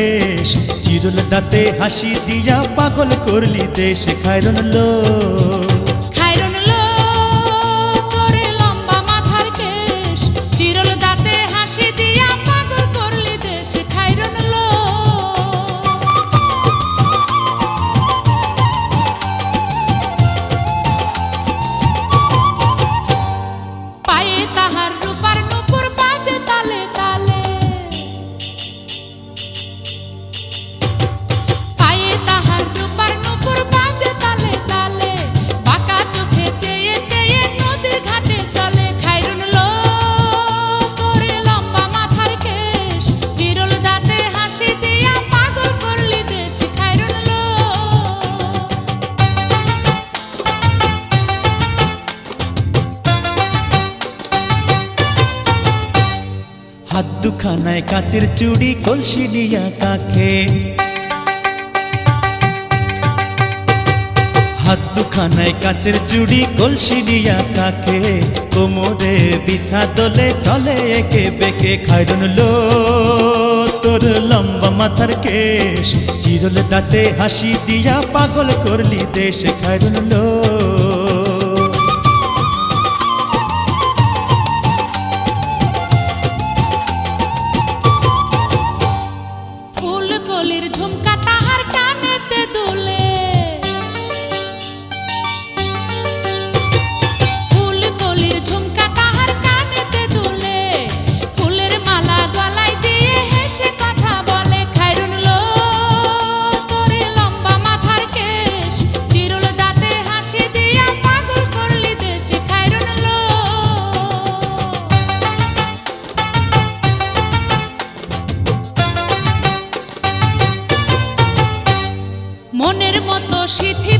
দেশ চিরুল দাঁতে হাসি দিয়া পাগল করলি দেশ খায়রন লো তোরে লম্বা মাথার কেশ চিরুল দাঁতে হাসি দিয়া পাগল করলি দেশ খায়রন লো পায়ে তাহার রূপার নুপুর বাজে তালে তালে হাত দুখানায় কাচের চুড়ি কলসি নিয়া কাকে হাত দুখানায় কাচের চুড়ি কলসি নিয়া কাকে কোমরে বিছা দোলে চলে একে বেকে খায়রন লো তোর লম্বা মাথার কেশ চিরুল দাঁতে হাসি দিয়া পাগল করলি দেশ খায়রন লো ঝুমকা তাহার কানেতে দুলে ফুলকলির ঝুমকা তাহার কানেতে দুলে ফুলের মালা গলায় দিয়ে হেসে কথা বলে খায়রন লো তোরে লম্বা মাথার কেশ চিরুল দাঁতে হাসি দিয়া পাগল করলি দেশ খায়রন লো মনের মতো সিথি